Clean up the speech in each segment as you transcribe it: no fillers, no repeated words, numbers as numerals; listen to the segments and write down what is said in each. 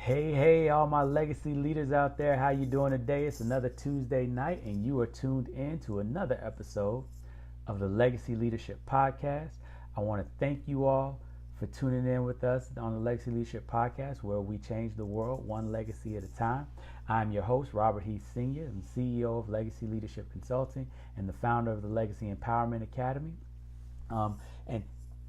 Hey, all my legacy leaders out there, how you doing today? It's another Tuesday night and you are tuned in to another episode of the Legacy Leadership Podcast. I want to thank you all for tuning in with us on the Legacy Leadership Podcast, where we change the world one legacy at a time. I'm your host, Robert Heath Sr. I'm CEO of Legacy Leadership Consulting and the founder of the Legacy Empowerment Academy. And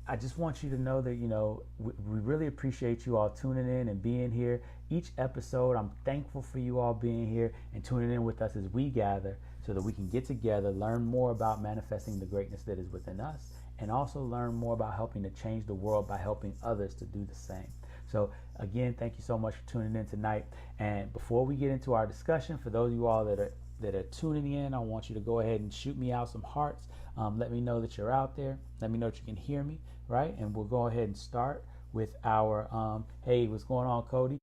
I just want you to know that, we really appreciate you all tuning in and being here. Each episode, I'm thankful for you all being here and tuning in with us as we gather so that we can get together, learn more about manifesting the greatness that is within us, and also learn more about helping to change the world by helping others to do the same. So again, thank you so much for tuning in tonight. And before we get into our discussion, for those of you all that are tuning in, I want you to go ahead and shoot me out some hearts. Let me know that you're out there. Let me know that you can hear me, right? And we'll go ahead and start with our, hey, what's going on, Cody?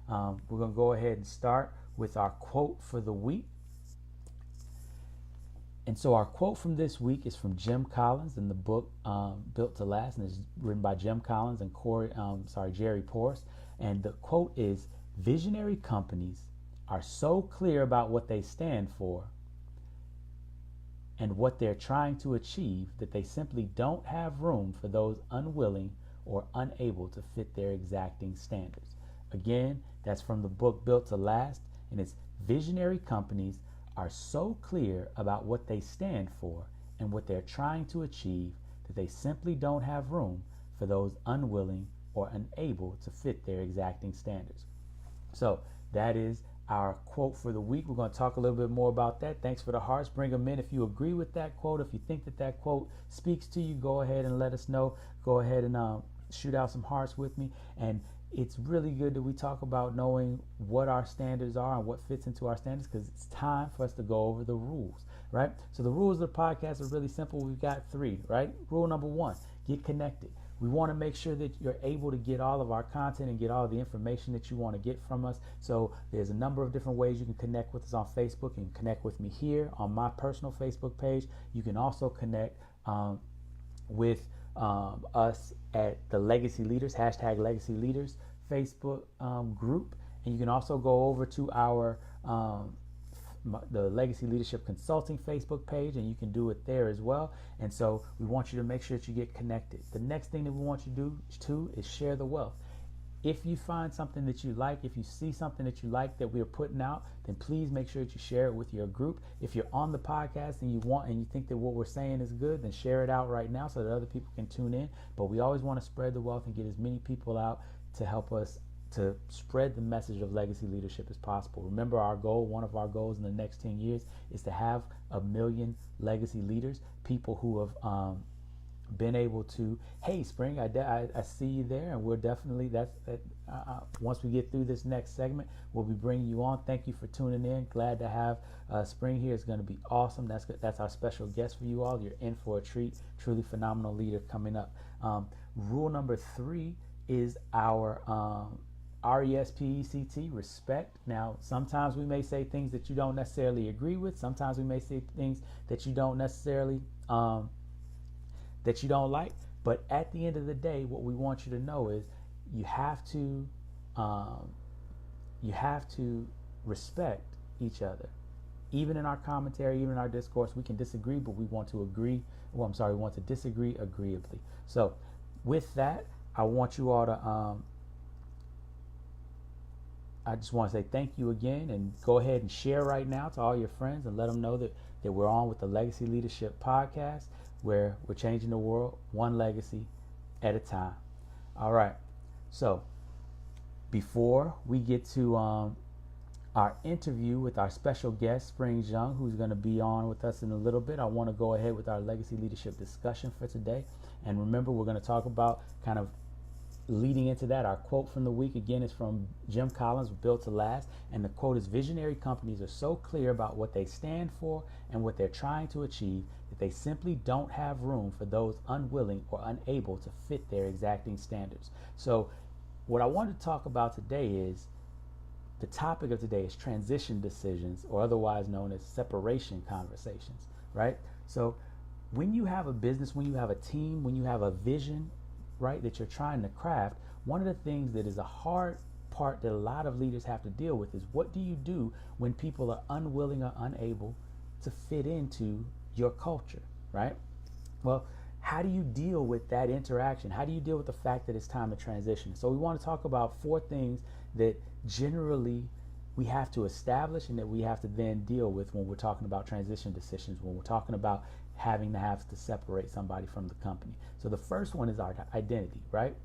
We're going to go ahead and start with our quote for the week. And so our quote from this week is from Jim Collins in the book Built to Last, and it's written by Jim Collins and Jerry Porras. And the quote is, "Visionary companies are so clear about what they stand for and what they're trying to achieve that they simply don't have room for those unwilling or unable to fit their exacting standards." Again, that's from the book Built to Last, and it's visionary companies are so clear about what they stand for and what they're trying to achieve that they simply don't have room for those unwilling or unable to fit their exacting standards. So that is our quote for the week. We're going to talk a little bit more about that. Thanks for the hearts. Bring them in if you agree with that quote. If you think that quote speaks to you, go ahead and let us know. Go ahead and shoot out some hearts with me. And it's really good that we talk about knowing what our standards are and what fits into our standards, because it's time for us to go over the rules, right? So the rules of the podcast are really simple. We've got 3, right? Rule number 1, get connected. We want to make sure that you're able to get all of our content and get all of the information that you want to get from us. So there's a number of different ways you can connect with us on Facebook. You can connect with me here on my personal Facebook page. You can also connect with us at the Legacy Leaders, #LegacyLeaders Facebook group. And you can also go over to our the Legacy Leadership Consulting Facebook page, and you can do it there as well. And so we want you to make sure that you get connected. The next thing that we want you to do too is share the wealth. If you find something that you like, if you see something that you like that we're putting out, then please make sure that you share it with your group. If you're on the podcast and you think that what we're saying is good, then share it out right now so that other people can tune in. But we always want to spread the wealth and get as many people out to help us to spread the message of legacy leadership as possible. Remember, our goal, one of our goals in the next 10 years is to have 1 million legacy leaders, people who have been able to, hey, Spring, I see you there, and we're definitely, once we get through this next segment, we'll be bringing you on. Thank you for tuning in. Glad to have Spring here. It's going to be awesome. That's our special guest for you all. You're in for a treat. Truly phenomenal leader coming up. Rule number 3 is our RESPECT, respect. Now, sometimes we may say things that you don't necessarily agree with. Sometimes we may say things that you don't necessarily that you don't like. But at the end of the day, what we want you to know is you have to respect each other. Even in our commentary, even in our discourse, we can disagree, but we want to agree. We want to disagree agreeably. So with that, I want you all to I just want to say thank you again, and go ahead and share right now to all your friends and let them know that we're on with the Legacy Leadership Podcast, where we're changing the world one legacy at a time. All right. So before we get to our interview with our special guest, Spring Zheng, who's going to be on with us in a little bit, I want to go ahead with our legacy leadership discussion for today. And remember, we're going to talk about kind of leading into that. Our quote from the week, again, is from Jim Collins, Built to Last. And the quote is, "Visionary companies are so clear about what they stand for and what they're trying to achieve that they simply don't have room for those unwilling or unable to fit their exacting standards." So what I want to talk about today is, the topic of today is transition decisions, or otherwise known as separation conversations, right? So when you have a business, when you have a team, when you have a vision, right, that you're trying to craft, one of the things that is a hard part that a lot of leaders have to deal with is, what do you do when people are unwilling or unable to fit into your culture, right? Well, how do you deal with that interaction? How do you deal with the fact that it's time to transition? So we want to talk about 4 things that generally we have to establish and that we have to then deal with when we're talking about transition decisions, when we're talking about having to separate somebody from the company. So the first one is our identity, right?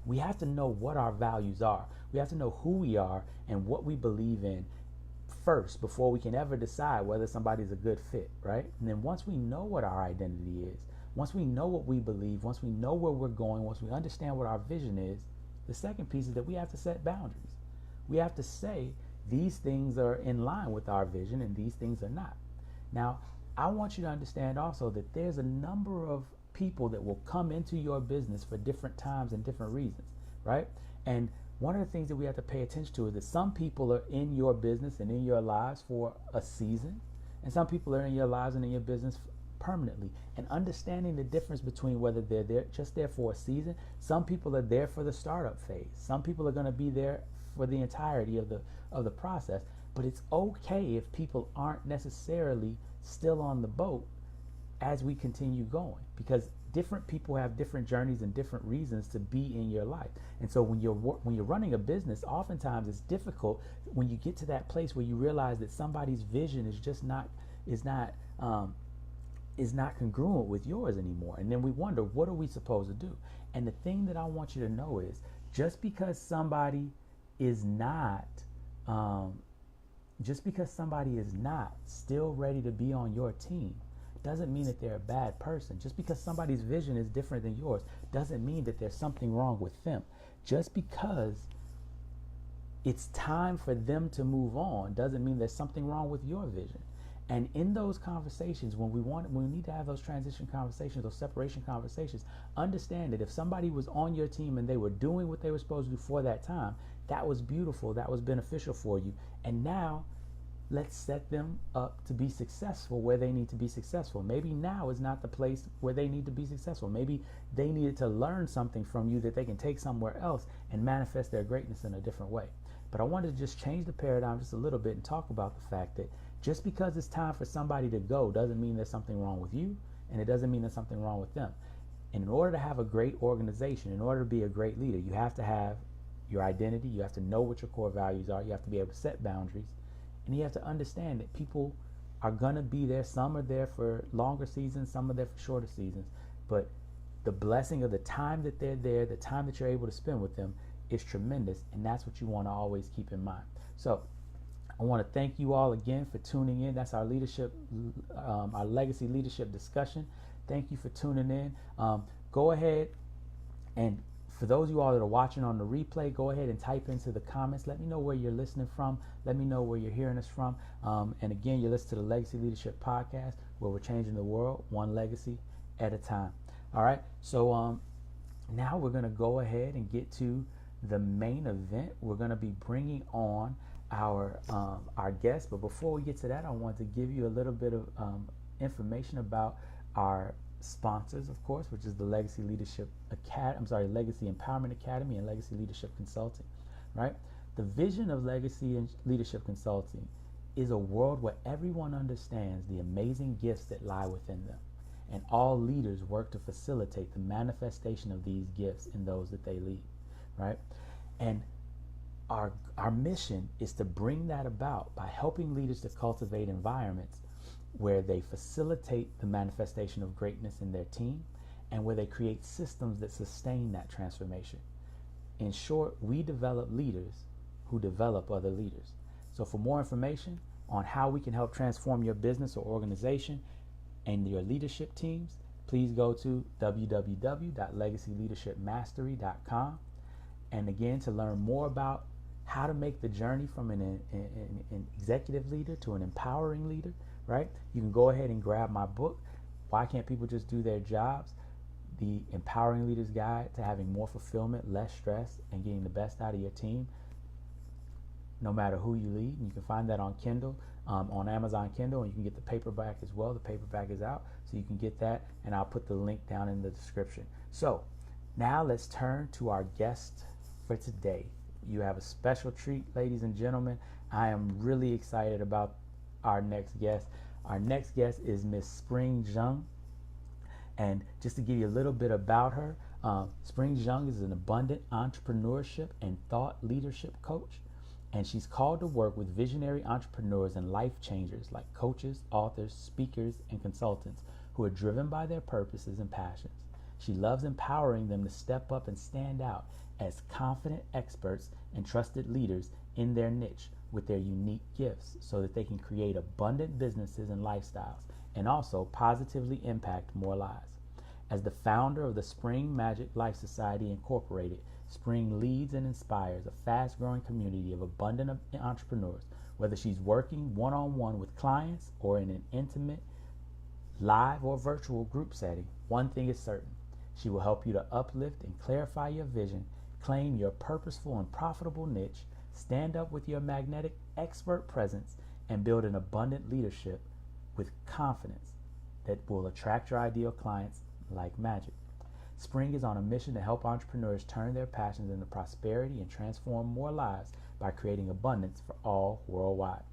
We have to know what our values are. We have to know who we are and what we believe in first before we can ever decide whether somebody's a good fit, right? And then once we know what our identity is, once we know what we believe, once we know where we're going, once we understand what our vision is, the second piece is that we have to set boundaries. We have to say these things are in line with our vision and these things are not. Now, I want you to understand also that there's a number of people that will come into your business for different times and different reasons, right? And one of the things that we have to pay attention to is that some people are in your business and in your lives for a season, and some people are in your lives and in your business permanently. And understanding the difference between whether they're there for a season. Some people are there for the startup phase. Some people are going to be there for the entirety of the process. But it's okay if people aren't necessarily still on the boat as we continue going, because different people have different journeys and different reasons to be in your life. And so when you're running a business, oftentimes it's difficult when you get to that place where you realize that somebody's vision is not congruent with yours anymore. And then we wonder, what are we supposed to do? And the thing that I want you to know is, just because somebody is not still ready to be on your team doesn't mean that they're a bad person. Just because somebody's vision is different than yours doesn't mean that there's something wrong with them. Just because it's time for them to move on doesn't mean there's something wrong with your vision. And in those conversations, when we need to have those transition conversations, those separation conversations, understand that if somebody was on your team and they were doing what they were supposed to do for that time, that was beautiful, that was beneficial for you. And now let's set them up to be successful where they need to be successful. Maybe now is not the place where they need to be successful. Maybe they needed to learn something from you that they can take somewhere else and manifest their greatness in a different way. But I wanted to just change the paradigm just a little bit and talk about the fact that just because it's time for somebody to go doesn't mean there's something wrong with you, and it doesn't mean there's something wrong with them. And in order to have a great organization, in order to be a great leader, you have to have your identity, you have to know what your core values are, you have to be able to set boundaries, and you have to understand that people are going to be there. Some are there for longer seasons, some are there for shorter seasons, but the blessing of the time that they're there, the time that you're able to spend with them is tremendous, and that's what you want to always keep in mind. So I want to thank you all again for tuning in. That's our our legacy leadership discussion. Thank you for tuning in. Go ahead, and for those of you all that are watching on the replay, go ahead and type into the comments. Let me know where you're listening from. Let me know where you're hearing us from. And again, you're listening to the Legacy Leadership Podcast, where we're changing the world one legacy at a time. All right, so now we're going to go ahead and get to the main event. We're going to be bringing on our guest, but before we get to that, I want to give you a little bit of information about our sponsors, of course, which is the Legacy Leadership Legacy Empowerment Academy and Legacy Leadership Consulting. Right? The vision of Legacy and Leadership Consulting is a world where everyone understands the amazing gifts that lie within them, and all leaders work to facilitate the manifestation of these gifts in those that they lead. Right? And our mission is to bring that about by helping leaders to cultivate environments where they facilitate the manifestation of greatness in their team and where they create systems that sustain that transformation. In short, we develop leaders who develop other leaders. So for more information on how we can help transform your business or organization and your leadership teams, please go to www.legacyleadershipmastery.com. And again, to learn more about how to make the journey from an executive leader to an empowering leader, right? You can go ahead and grab my book, Why Can't People Just Do Their Jobs? The Empowering Leader's Guide to Having More Fulfillment, Less Stress, and Getting the Best Out of Your team, no matter who you lead. And you can find that on Kindle, on Amazon Kindle, and you can get the paperback as well. The paperback is out, so you can get that, and I'll put the link down in the description. So now let's turn to our guest for today. you have a special treat, ladies and gentlemen. I am really excited about our next guest. Our next guest is Miss Spring Zheng. And just to give you a little bit about her, Spring Zheng is an abundant entrepreneurship and thought leadership coach. And she's called to work with visionary entrepreneurs and life changers like coaches, authors, speakers, and consultants who are driven by their purposes and passions. She loves empowering them to step up and stand out as confident experts and trusted leaders in their niche with their unique gifts so that they can create abundant businesses and lifestyles and also positively impact more lives. As the founder of the Spring Magic Life Society Incorporated, Spring leads and inspires a fast-growing community of abundant entrepreneurs, whether she's working one-on-one with clients or in an intimate, live or virtual group setting. One thing is certain: she will help you to uplift and clarify your vision, claim your purposeful and profitable niche, stand up with your magnetic expert presence, and build an abundant leadership with confidence that will attract your ideal clients like magic. Spring is on a mission to help entrepreneurs turn their passions into prosperity and transform more lives by creating abundance for all worldwide.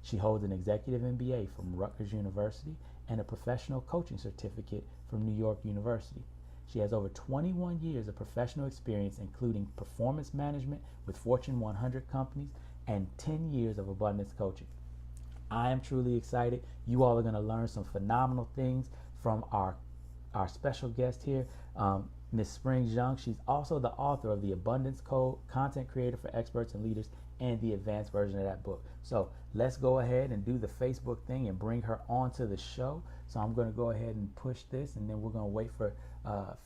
She holds an executive MBA from Rutgers University and a professional coaching certificate from New York University. She has over 21 years of professional experience, including performance management with Fortune 100 companies and 10 years of abundance coaching. I am truly excited. You all are going to learn some phenomenal things from our special guest here, Ms. Spring Zheng. She's also the author of the Abundance Code, Content Creator for Experts and Leaders, and the advanced version of that book. So let's go ahead and do the Facebook thing and bring her onto the show. So I'm going to go ahead and push this, and then we're going to wait for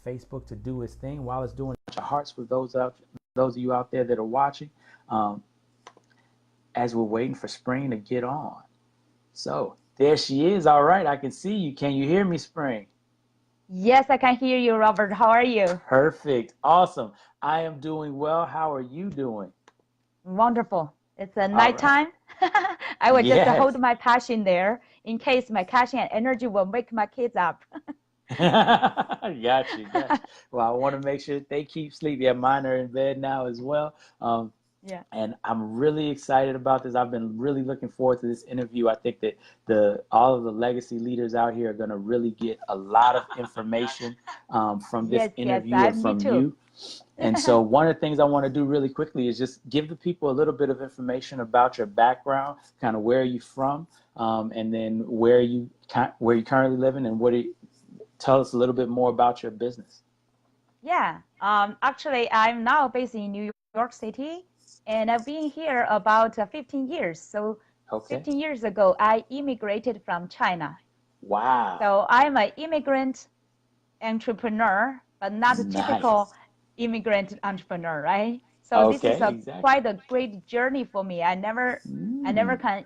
Facebook to do its thing while it's doing it. Hearts for those of you out there that are watching, as we're waiting for Spring to get on. So there she is. All right, I can see you. Can you hear me, Spring? Yes, I can hear you, Robert. How are you? Perfect. Awesome. I am doing well. How are you doing? Wonderful. It's a All right. nighttime. I will just Yes. hold my passion there in case my passion and energy will wake my kids up. Got you. Well, I want to make sure that they keep sleep. Yeah, mine are in bed now as well. Yeah. And I'm really excited about this. I've been really looking forward to this interview. I think that all of the legacy leaders out here are going to really get a lot of information from this interview and from you. And so one of the things I want to do really quickly is just give the people a little bit of information about your background, kind of where you're from, and then where you currently living, and tell us a little bit more about your business. Yeah. Actually, I'm now based in New York City, and I've been here about 15 years. So Okay. 15 years ago, I immigrated from China. Wow. So I'm an immigrant entrepreneur, but not a typical immigrant entrepreneur, right? So this is quite a great journey for me. I never can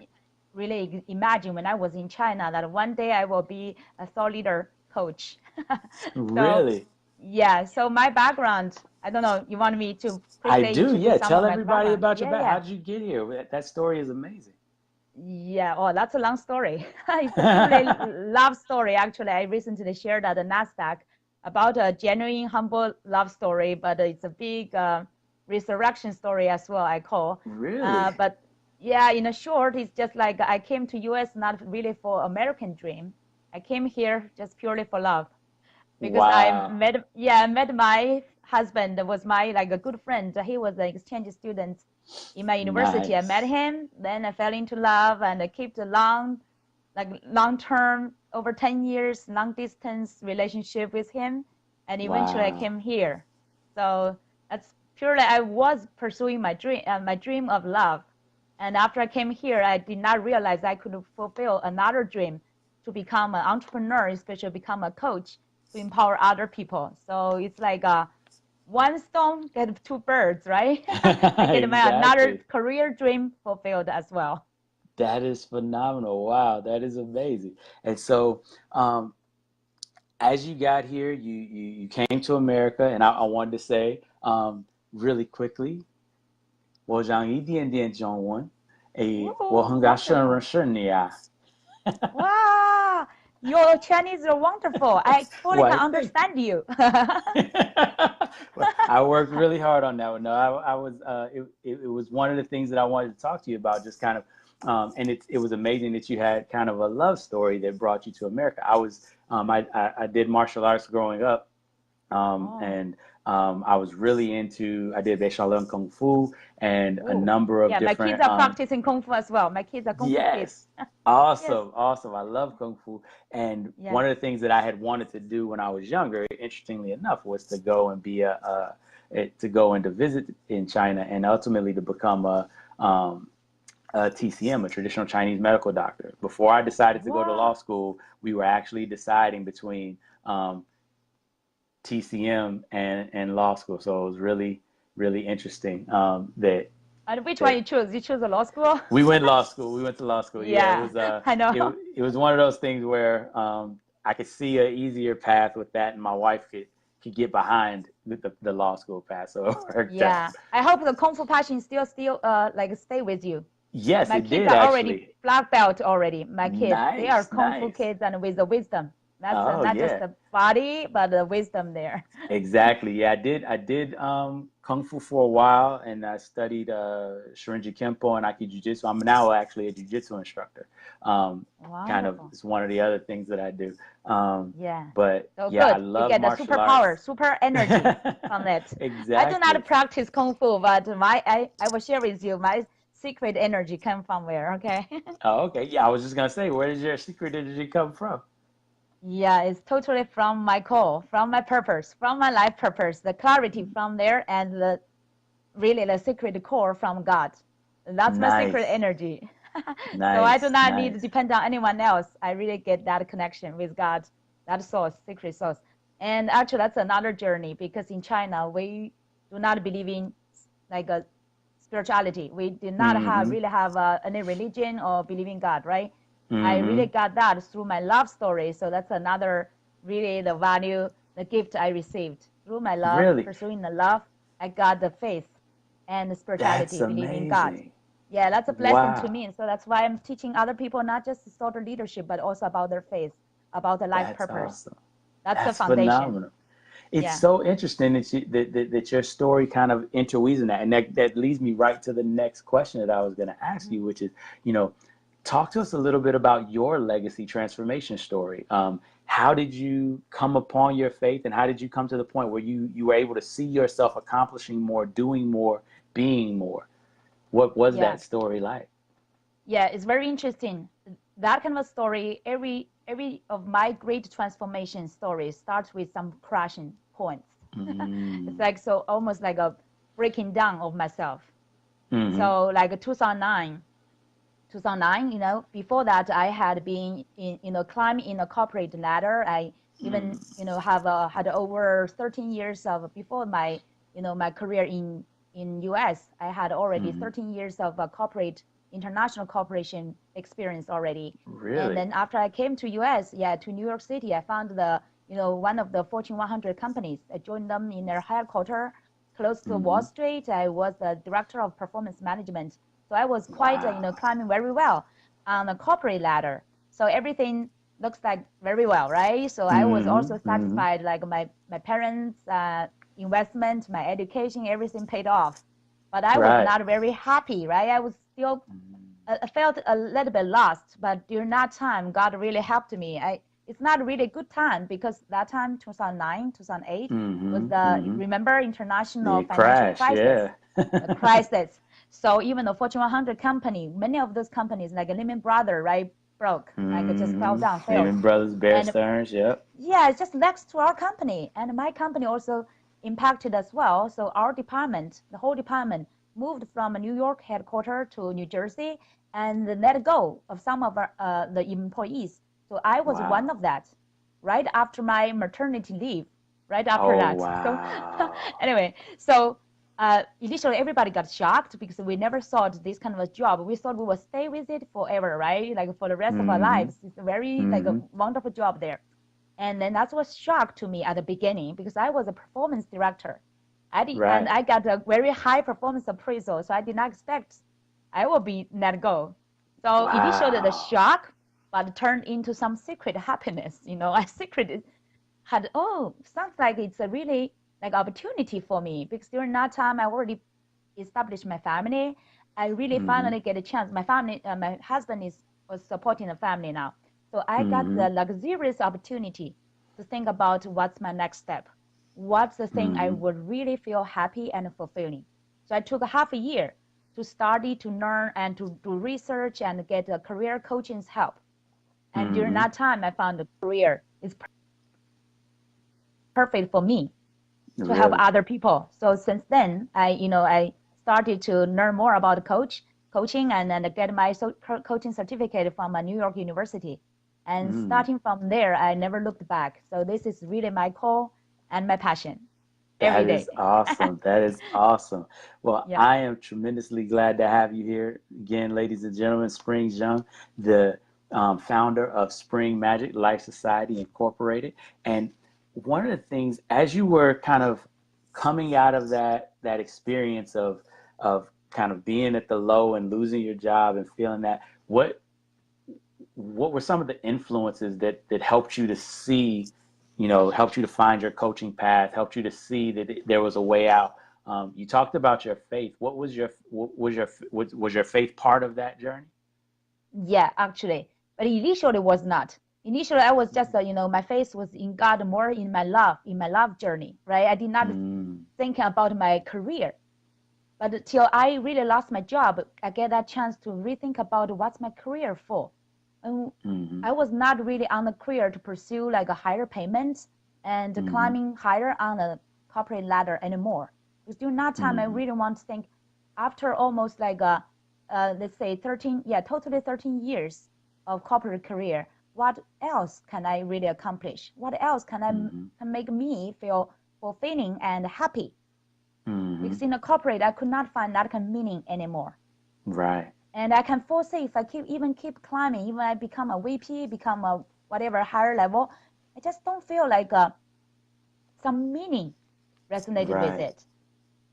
really imagine when I was in China that one day I will be a thought leader coach. Really? Yeah. So my background, I don't know, you want me to quickly introduce yeah, tell everybody about your background. How did you get here? That story is amazing. Yeah, oh, that's a long story. It's a really love story. Actually, I recently shared at the NASDAQ about a genuine, humble love story, but it's a big resurrection story as well, I call. Really? But yeah, in a short, it's just like I came to US not really for American dream. I came here just purely for love. Because I met my husband, was my like a good friend. He was an exchange student in my university. Nice. I met him, then I fell into love, and I kept a long-term, over 10 years, long-distance relationship with him, and eventually I came here. So that's purely I was pursuing my dream of love, and after I came here, I did not realize I could fulfill another dream to become an entrepreneur, especially become a coach to empower other people. So it's like one stone get two birds, right? I get my another career dream fulfilled as well. That is phenomenal. Wow, that is amazing. And so as you got here, you came to America, and I wanted to say really quickly, 我讲一点点中文，我很高兴认识你啊。哇 Your Chinese is wonderful. I totally Why, can thank you. understand you. Well, I worked really hard on that one. No, it was one of the things that I wanted to talk to you about, just kind of, and it was amazing that you had kind of a love story that brought you to America. I did martial arts growing up, Oh, and I was really I did Shaolin Kung Fu and a oh, number of yeah. My kids different, are practicing kung fu as well. My kids are kung fu kids. yes, Yes. awesome, awesome. I love Kung Fu. And Yeah. one of the things that I had wanted to do when I was younger, interestingly enough, was to go and to go and to visit in China and ultimately to become a TCM, a traditional Chinese medical doctor. Before I decided to go to law Wow. school, we were actually deciding between TCM and law school. So it was really, really interesting And which one that you choose? You choose a law school? we went law school. We went to law school. Yeah, Yeah, I know. it was one of those things where I could see an easier path with that, and my wife could get behind the law school path, so it worked out. Yeah. I hope the kung fu passion still like stay with you. Yes, My it kids did are already actually. black belt already. My kids, they are Nice, kung fu nice. kids and with the wisdom. That's Oh not just yeah. the body, but the wisdom there. Exactly. Yeah, I did Kung Fu for a while, and I studied Shirinji Kempo and Aikido Jiu-Jitsu. I'm now actually a Jiu-Jitsu instructor. Um, kind of, Wonderful. it's one of the other things that I do. Yeah. But So yeah, I good. You love get the martial superpower, arts. super energy from it. I do Exactly. not practice kung fu, but I will share with you my secret energy come from where, okay? Oh, okay. Yeah, I was just gonna say, where does your secret energy come from? Yeah, it's totally from my call, from my purpose, from my life purpose, the clarity from there, and really the secret core from God. That's my secret Nice, energy. So I do nice, not need to nice. depend on anyone else. I really get that connection with God, that source, secret source. And actually, that's another journey because in China, we do not believe in like a spirituality. We did not have Mm-hmm. really have any religion or believe in God, right? I really Mm-hmm. got that through my love story. So that's another really the value, the gift I received through my love, Really? pursuing the love. I got the faith and the That's spirituality, believing in God. amazing. Yeah, that's a blessing to Wow. me. So that's why I'm teaching other people not just sort of leadership, but also about their faith, about the life That's purpose. awesome. That's the That's foundation. phenomenal. It's Yeah. so interesting that your story kind of interweaves in that. And that leads me right to the next question that I was going to ask Mhm. you, which is, you know, talk to us a little bit about your legacy transformation story. How did you come upon your faith, and how did you come to the point where you were able to see yourself accomplishing more, doing more, being more? What was Yeah. that story like? Yeah, it's very interesting. That kind of a story, every of my great transformation stories starts with some crashing points. It's Mm, like so almost like a breaking down of myself. mm-hmm, So like 2009, before that I had been climbing in a corporate ladder. I even, have had over 13 years of before my, my career in US. I had already mm-hmm. 13 years of corporate international corporation experience already. And Really? then after I came to US, yeah, to New York City, I found one of the Fortune 100 companies. I joined them in their headquarters close to Wall Mm-hmm. Street. I was the director of performance management. So I was quite, Wow. climbing very well on the corporate ladder. So everything looks like very well, right? So I was Mm-hmm, also mm-hmm. satisfied, like my parents' investment, my education, everything paid off. But I was Right. not very happy, right? I was still, I felt a little bit lost. But during that time, God really helped me. It's not really a good time because that time, 2009, 2008, was Mm-hmm, the, mm-hmm. remember, international The financial crash, crisis, yeah. the crisis. So even the Fortune 100 company, many of those companies, like Lehman Brothers, right, broke, like it just fell Mm-hmm. down, failed. Lehman Brothers, Bear And Stearns, yep. yeah, it's just next to our company. And my company also impacted as well. So our department, the whole department, moved from a New York headquarters to New Jersey and let go of some of the employees. So I was one Wow. of that right after my maternity leave, right after Oh, that. So wow. anyway, so initially everybody got shocked because we never thought this kind of a job. We thought we would stay with it forever, right? Like for the rest of our Mm-hmm, lives. It's a very like a mm-hmm. wonderful job there. And then that was shock to me at the beginning because I was a performance director. And Right. I got a very high performance appraisal, so I did not expect I will be let go. So initially the Wow. shock, but turned into some secret happiness. A secret had, sounds like it's a really like opportunity for me, because during that time I already established my family. I really finally get a chance. My family, my husband was supporting the family now. So I got the luxurious opportunity to think about what's my next step. What's the thing I would really feel happy and fulfilling. So I took a half a year to study, to learn, and to do research and get a career coaching's help. And during that time, I found a career is perfect for me to help Really? other people. So since then, I started to learn more about coaching, and then get my coaching certificate from a New York University. And starting from there, I never looked back. So this is really my call and my passion every That day. is awesome. That is awesome. Well, Yeah. I am tremendously glad to have you here again, ladies and gentlemen. Spring Zheng, the founder of Spring Magic Life Society Incorporated. And one of the things, as you were kind of coming out of that experience of kind of being at the low and losing your job and feeling that, what were some of the influences that helped you to see, helped you to find your coaching path, helped you to see that there was a way out? You talked about your faith. Was your faith part of that journey? Yeah, actually. But initially was not. Initially, I was just, my faith was in God, more in my love journey, right? I did not Mm, think about my career. But till I really lost my job, I get that chance to rethink about what's my career for. And mm-hmm, I was not really on the career to pursue like a higher payment and mm-hmm, climbing higher on the corporate ladder anymore. Because during that time, I mm-hmm, really want to think, after almost like let's say 13, yeah, totally 13 years of corporate career, what else can I really accomplish? What else mm-hmm, can make me feel fulfilling and happy? mm-hmm. Because in a corporate, I could not find that kind of meaning anymore. Right. And I can foresee if I keep climbing, even I become a VP, become a whatever higher level, I just don't feel like some meaning resonated with Right. it.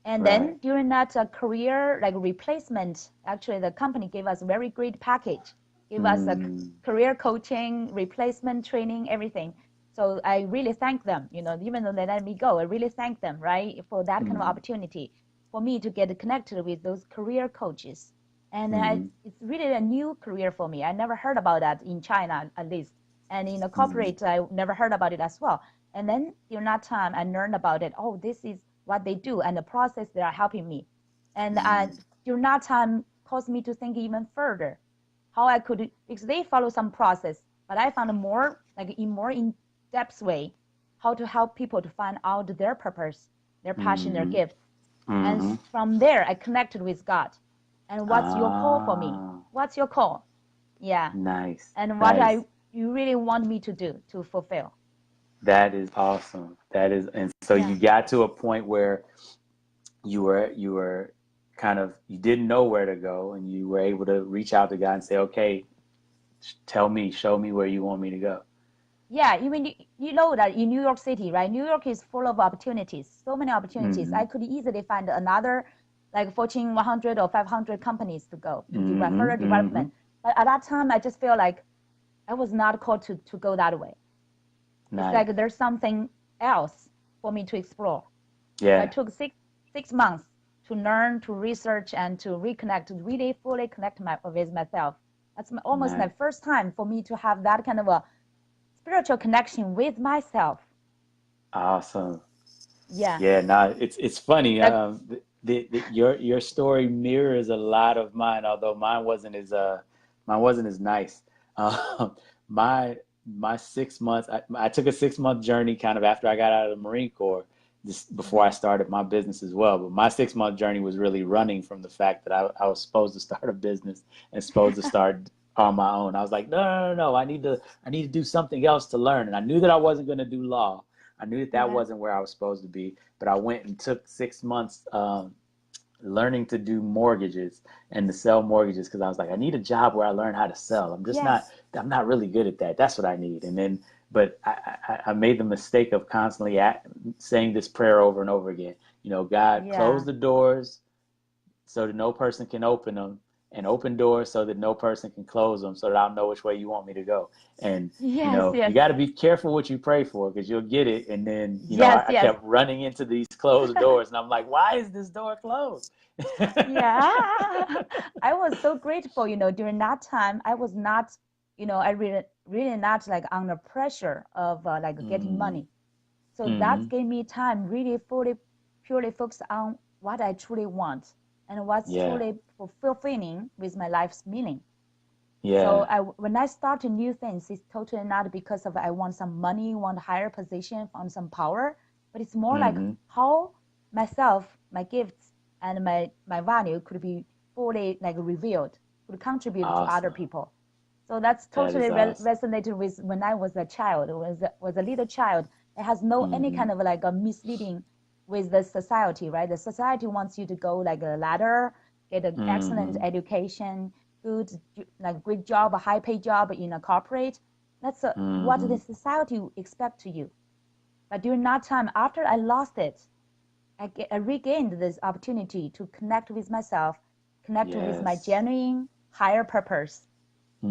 And Right. then during that career like replacement, actually the company gave us a very great package, gave us a Mm, career coaching, replacement training, everything. So I really thank them, even though they let me go, I really thank them, right, for that kind of mm, opportunity for me to get connected with those career coaches. And mm, it's really a new career for me. I never heard about that in China, at least. And in a mm, corporate, I never heard about it as well. And then during that time, I learned about it. Oh, this is what they do and the process they are helping me. And mm, during that time caused me to think even further how I could, because they follow some process, but I found a more in-depth way how to help people to find out their purpose, their passion, their mm-hmm, gift. And mm-hmm. from there, I connected with God. And what's your call for me? Ah, What's your call? Yeah. nice, And what nice. you really want me to do to fulfill. That is awesome. That is, and so Yeah. you got to a point where you were kind of, you didn't know where to go, and you were able to reach out to God and say, okay, tell me, show me where you want me to go. Yeah, even you know that in New York City, right? New York is full of opportunities, so many opportunities. Mm-hmm, I could easily find another like Fortune 100 or 500 companies to go to do mm-hmm, further mm-hmm. development. But at that time, I just feel like I was not called to go that way. It's Nice. like there's something else for me to explore. So I Yeah, took six months to learn, to research, and to reconnect, to really fully connect with myself. That's almost my nice. first time for me to have that kind of a spiritual connection with myself. Awesome. Yeah. Yeah, no, it's funny. Like, Your story mirrors a lot of mine, although mine wasn't as nice. Um, my my 6 months, I took a 6 month journey kind of after I got out of the Marine Corps, just before I mhm. started my business as well. But my 6 month journey was really running from the fact that I was supposed to start a business and supposed to start on my own. I was like, no, no, no, no, I need to do something else to learn, and I knew that I wasn't going to do law. I knew that that Yeah. wasn't where I was supposed to be, but I went and took 6 months learning to do mortgages and to sell mortgages because I was like, I need a job where I learn how to sell. Yes. I'm not really good at that. That's what I need. And then, but I made the mistake of constantly saying this prayer over and over again. God, close Yeah. the doors so that no person can open them, and open doors so that no person can close them, so that I'll know which way you want me to go. And, Yes, you yes, got to be careful what you pray for, because you'll get it. And then, yes, I yes. kept running into these closed doors, and I'm like, why is this door closed? Yeah, I was so grateful, during that time. I was not, I really not like under pressure of like getting Mm, money. So that mm-hmm. gave me time really fully, purely focus on what I truly want and what's Yeah. truly fulfilling with my life's meaning. So Yeah. when I start new things, it's totally not because of I want some money, want a higher position, want some power, but it's more like Mm-hmm. how myself, my gifts, and my value could be fully like revealed, could contribute to other Awesome. people. So that's That totally is awesome. resonated with when I was a child, was a little child. It has no any Mm-hmm. kind of like a misleading with the society, right? The society wants you to go like a ladder, get an excellent Mm-hmm. education, good like great job, a high paid job in a corporate. That's what Mm-hmm. the society expect to you. But during that time, after I lost it, I regained this opportunity to connect with myself, connect with my Yes. genuine higher purpose.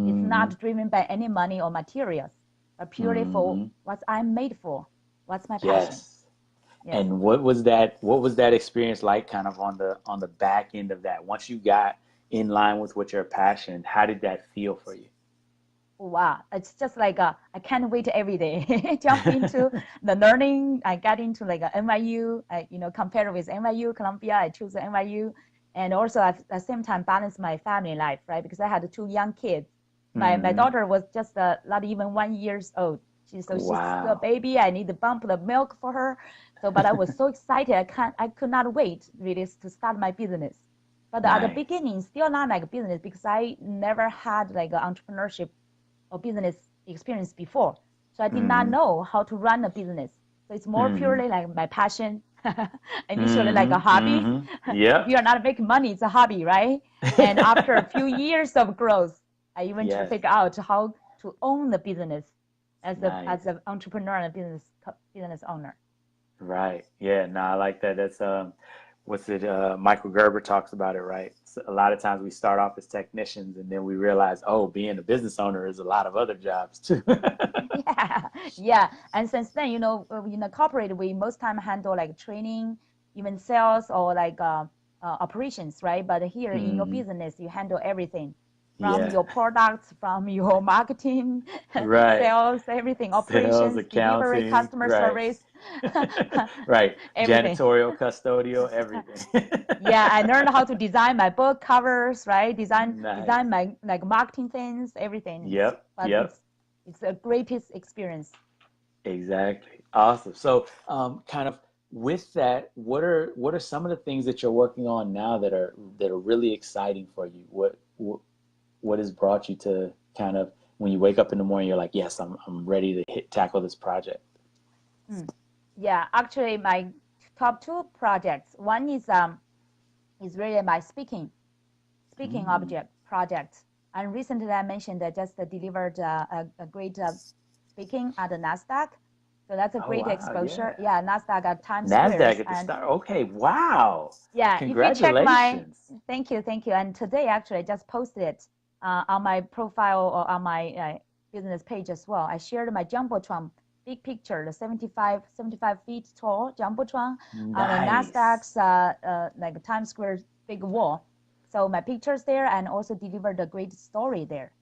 It's Mm-hmm. not driven by any money or materials, but purely for Mm-hmm. what I'm made for, what's my passion. Yes. Yes. And what was that experience like, kind of on the back end of that? Once you got in line with what your passion, how did that feel for you? Wow, it's just like I can't wait every day jump into the learning. I got into like a NYU, compared with NYU, Columbia, I choose NYU, and also at the same time balance my family life, right? Because I had two young kids. My Mm-hmm. daughter was just not even 1 years old. She's still a Wow. baby. I need to bump the milk for her. So, but I was so excited. I could not wait really to start my business. But at the Nice. beginning, still not like a business because I never had like an entrepreneurship or business experience before. So I did not Mm-hmm. know how to run a business. So it's more Mm-hmm. purely like my passion, initially like a Mm-hmm. hobby. Mm-hmm. If Yep. you are not making money, it's a hobby, right? And after a few years of growth, I eventually Yes. figure out how to own the business as Nice. an entrepreneur and a business owner. Right. Yeah. No, I like that. That's what's it? Michael Gerber talks about it, right? So a lot of times we start off as technicians, and then we realize, oh, being a business owner is a lot of other jobs too. Yeah, yeah. And since then, in the corporate, we most time handle like training, even sales or like operations, right? But here in your Hmm. business, you handle everything from Yeah. your products, from your marketing, Right. sales, everything, Sales, operations, delivery, accounting. customer Right. service, Right. everything. Janitorial, custodial, everything. Yeah, I learned how to design my book covers, right? Design Nice. my like marketing things, everything. Yep. But Yep. it's a greatest experience. Exactly. Awesome. So, kind of with that, what are some of the things that you're working on now that are really exciting for you? What has brought you to kind of, when you wake up in the morning, you're like, yes, I'm ready to tackle this project. Mm. Yeah, actually, my top two projects. One is really my speaking Mm. object project. And recently, I mentioned that just delivered a great speaking at the Nasdaq. So that's a Oh great wow, exposure. yeah. Yeah, Nasdaq at Times Nasdaq Squares. at the And start. Okay, wow. yeah, if you check my, Congratulations. thank you. And today, actually, I just posted it on my profile or on my business page as well. I shared my jumbotron big picture, the 75 feet tall jumbotron on the Nice. Nasdaq's like Times Square big wall. So my pictures there and also delivered a great story there.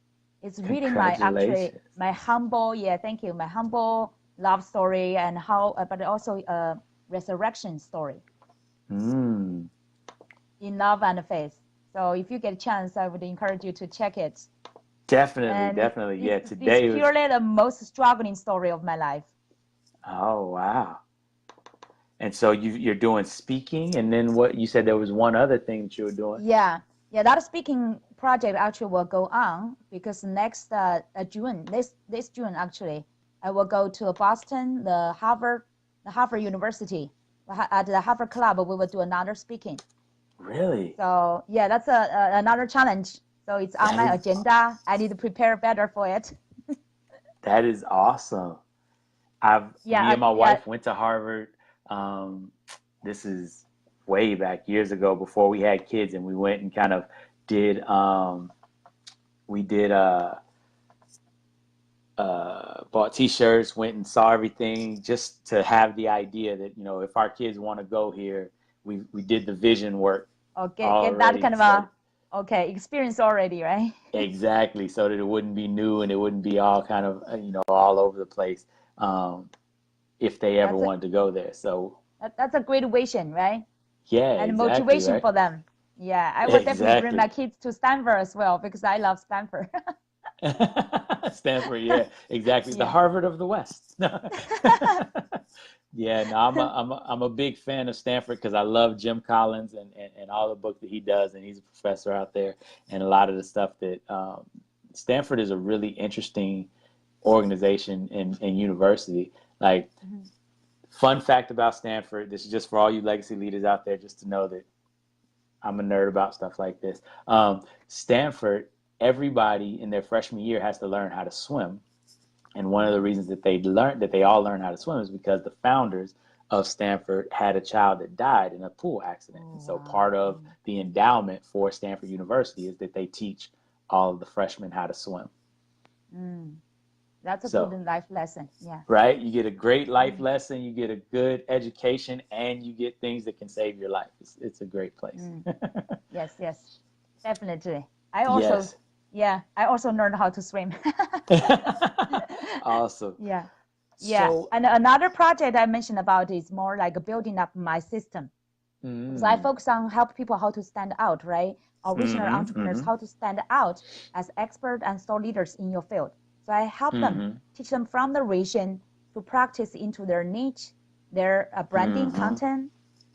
It's really my actually Congratulations. my humble, yeah, thank you, my humble love story and how, but also a resurrection story Mm. in love and faith. So if you get a chance, I would encourage you to check it. Definitely, And definitely. it's, Yeah, it's today was, purely the most struggling story of my life. oh wow. And so you're doing speaking, and then what you said there was one other thing that you were doing. Yeah, yeah, that speaking project actually will go on because next June, this June actually, I will go to Boston, the Harvard University, at the Harvard Club. We will do another speaking. Really? So yeah, that's another challenge. So it's on That my is agenda. I need to prepare better for it. that is awesome. Me Yeah, and my yeah. wife went to Harvard. Um, this is way back years ago before we had kids, and we went and kind of did we did bought t-shirts, went and saw everything just to have the idea that, you know, if our kids want to go here, we did the vision work Get that already. kind of experience already, right? Exactly, so that it wouldn't be new and it wouldn't be all kind of, you know, all over the place, if they ever That's a wanted to go there. So that's a great vision, right? yeah, And exactly, motivation right? for them. Yeah, I would definitely bring my Exactly. kids to Stanford as well because I love Stanford. Stanford, yeah, exactly. The Yeah. Harvard of the West. Yeah, no, I'm a big fan of Stanford because I love Jim Collins and all the book that he does, and he's a professor out there, and a lot of the stuff that Stanford is a really interesting organization and university. Like, Mhm. fun fact about Stanford, this is just for all you legacy leaders out there, just to know that I'm a nerd about stuff like this. Stanford, everybody in their freshman year has to learn how to swim. And one of the reasons that they all learn how to swim is because the founders of Stanford had a child that died in a pool accident. And Oh, so wow. part of the endowment for Stanford University is that they teach all of the freshmen how to swim. Mm. That's a good So, life lesson. Yeah. right, you get a great life Mm. lesson, you get a good education, and you get things that can save your life. It's a great place. Mm. Yes, yes, definitely. I also, Yes. yeah, I also learned how to swim. Awesome. Yeah, yeah. So, And another project I mentioned about is more like building up my system. Because I mm, focus on help people how to stand out, right? Or visionary mm-hmm, entrepreneurs mm-hmm, how to stand out as expert and thought leaders in your field. So I help them, mm-hmm, teach them from the vision to practice into their niche, their branding mm-hmm. content,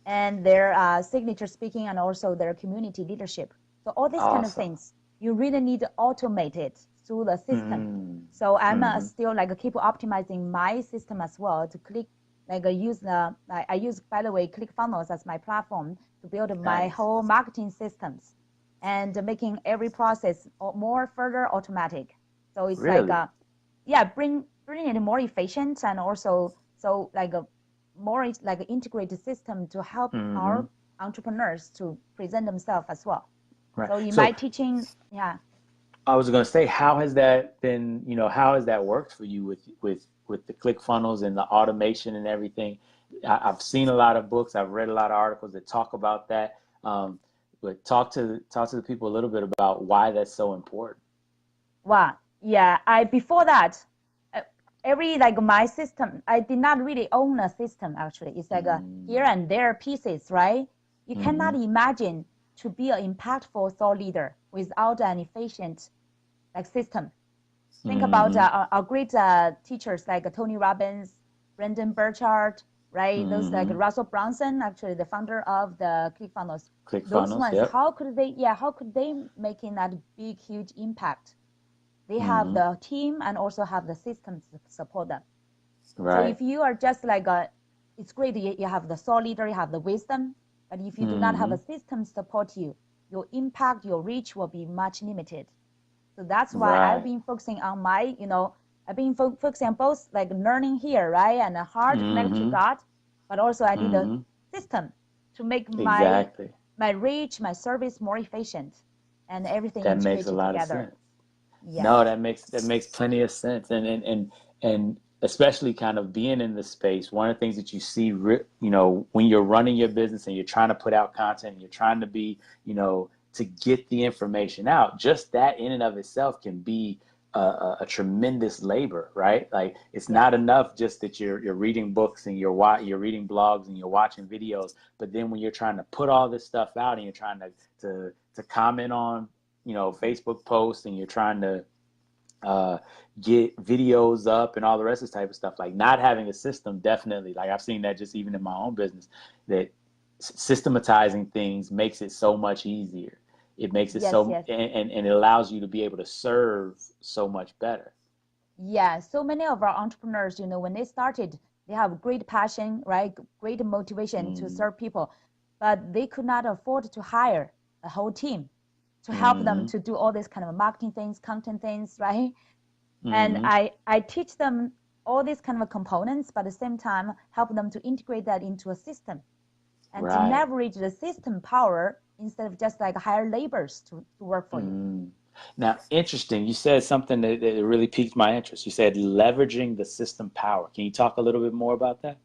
and their signature speaking, and also their community leadership. So all these kind of Awesome. things, you really need to automate it through the system. Mm, So I'm mm-hmm. still like keep optimizing my system as well to click like I use, by the way, ClickFunnels as my platform to build my Nice. whole marketing systems and making every process more further automatic. So it's like Really? yeah, bring it more efficient and also so like a more like an integrated system to help Mm-hmm. our entrepreneurs to present themselves as well. Right. So in my So teaching, yeah. I was going to say, how has that been, you know, how has that worked for you with the ClickFunnels and the automation and everything? I've seen a lot of books, I've read a lot of articles that talk about that. But talk to the people a little bit about why that's so important. Wow. Yeah. I before that, uh, every like my system, I did not really own a system actually. It's like a here Mm, and there pieces, right? You mm-hmm. cannot imagine to be an impactful thought leader without an efficient like system. Think about Mm-hmm. our great teachers like Tony Robbins, Brendon Burchard, right? Those like Mm-hmm. Russell Brunson, actually the founder of the ClickFunnels. Those ClickFunnels, ones, yep. how could they making that big, huge impact? They have Mm-hmm. the team and also have the systems to support them. So Right. if you are just like a, it's great you have the thought leader, you have the wisdom, but if you do not have Mm-hmm. a system support you, your impact, your reach will be much limited. So that's why I've Right. been focusing on my, I've been focusing on both like learning here, right, and a heart connect to Mm-hmm. God, but also I need a Mm-hmm. system to make Exactly. my reach, my service more efficient, and everything That makes a integrated lot of together. sense. Yeah. No, that makes plenty of sense, and especially kind of being in the space. One of the things that you see, you know, when you're running your business and you're trying to put out content, and you're trying to be, you know, to get the information out. Just that in and of itself can be a tremendous labor, right? Like it's Yes. not enough just that you're reading books and you're reading blogs and you're watching videos, but then when you're trying to put all this stuff out and you're trying to comment on, you know, Facebook posts, and you're trying to uh, get videos up and all the rest of this type of stuff. Like not having a system, definitely. Like I've seen that just even in my own business, that systematizing things makes it so much easier. It makes it Yes, so, yes. and it allows you to be able to serve so much better. Yeah, so many of our entrepreneurs, when they started, they have great passion, right? Great motivation to Mm, serve people, but they could not afford to hire a whole team to help them mm-hmm, to do all these kind of marketing things, content things, right? And mm-hmm, I teach them all these kind of components, but at the same time, help them to integrate that into a system and to right, leverage the system power instead of just like hire laborers to work for you. Now, interesting. You said something that really piqued my interest. You said leveraging the system power. Can you talk a little bit more about that?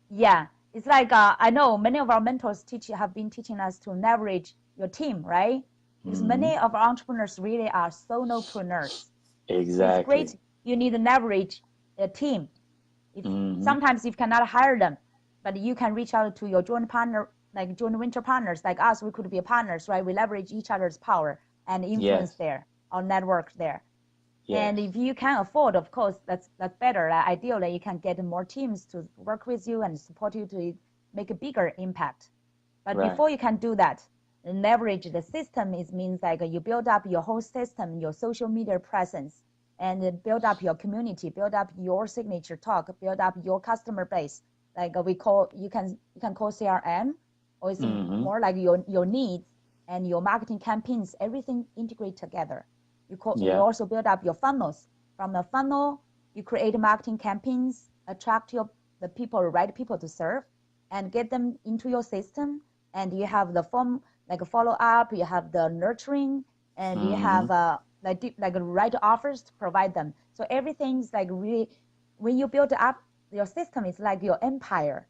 Yeah, it's like I know many of our mentors have been teaching us to leverage your team, right? Because many of our entrepreneurs really are solopreneurs. So it's Exactly. great. You need to leverage a team. Sometimes you cannot hire them, but you can reach out to your joint partner, like joint venture partners, like us. We could be partners, right? We leverage each other's power and influence Yes. there, our network there. Yes. And if you can afford, of course, that's better. Ideally, you can get more teams to work with you and support you to make a bigger impact. But Right. before you can do that, leverage the system means like you build up your whole system, your social media presence, and build up your community, build up your signature talk, build up your customer base. Like you can call CRM, or it's more like your needs and your marketing campaigns, everything integrate together. You also build up your funnels. From a funnel, you create marketing campaigns, attract the right people to serve, and get them into your system. And you have the form, like a follow up. You have the nurturing, and you have like right offers to provide them. So everything's like really, when you build up your system, it's like your empire.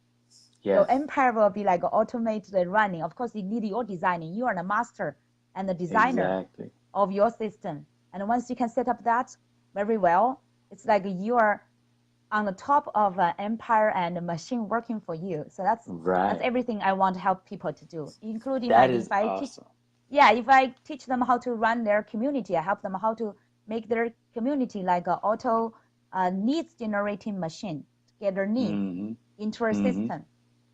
Yes. Your empire will be like automated running. Of course, you need your designing. You are the master and the designer of your system. And once you can set up that very well, it's like you are on the top of an empire and a machine working for you. So that's everything I want to help people to do, including that like is if I awesome. if I teach them how to run their community, I help them how to make their community like an auto needs generating machine to get their needs into a system.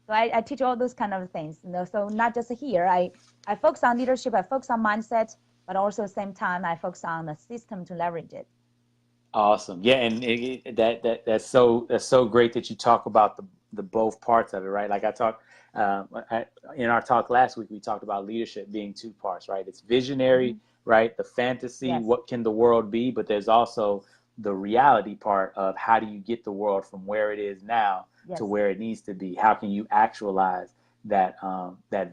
So I teach all those kind of things. So not just here, I focus on leadership, I focus on mindset, but also at the same time, I focus on the system to leverage it. Awesome. Yeah, and that's so great that you talk about the both parts of it, right? Like I talked in our talk last week, we talked about leadership being two parts, right? It's visionary, right? The fantasy, what can the world be? But there's also the reality part of how do you get the world from where it is now to where it needs to be? How can you actualize that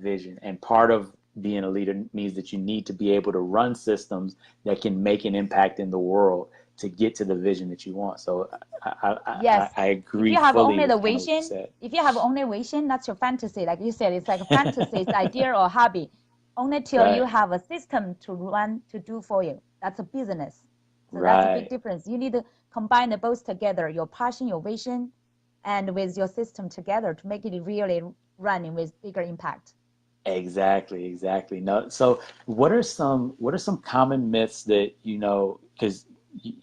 vision? And part of being a leader means that you need to be able to run systems that can make an impact in the world to get to the vision that you want. So I agree. If you have fully only the with kind of what you vision, said. if you have only vision, that's your fantasy. Like you said, it's like a fantasy, it's idea or hobby. Only till you have a system to run to do for you. That's a business. So that's a big difference. You need to combine the both together, your passion, your vision, and with your system together to make it really running with bigger impact. Exactly. No, so what are some common myths that, because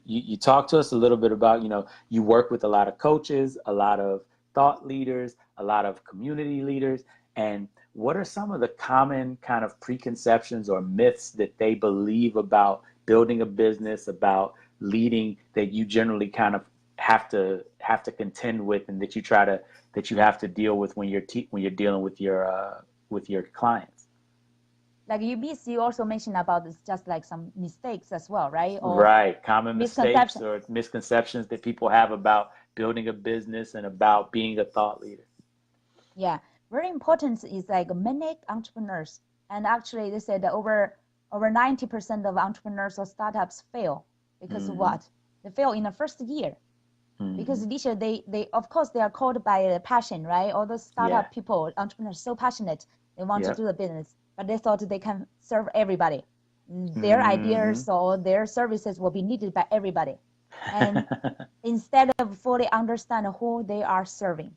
you talk to us a little bit about, you work with a lot of coaches, a lot of thought leaders, a lot of community leaders, and what are some of the common kind of preconceptions or myths that they believe about building a business, about leading, that you generally kind of have to contend with, and that you have to deal with when you're dealing with your clients? Like you also mentioned about this, just like some mistakes as well, right? Or common mistakes or misconceptions that people have about building a business and about being a thought leader. Yeah, very important is like many entrepreneurs, and actually they said that over 90% of entrepreneurs or startups fail because of what? They fail in the first year. Because this year they of course they are called by passion, right? All those startup people, entrepreneurs, so passionate, they want to do the business, but they thought they can serve everybody. Their ideas or their services will be needed by everybody, and instead of fully understand who they are serving.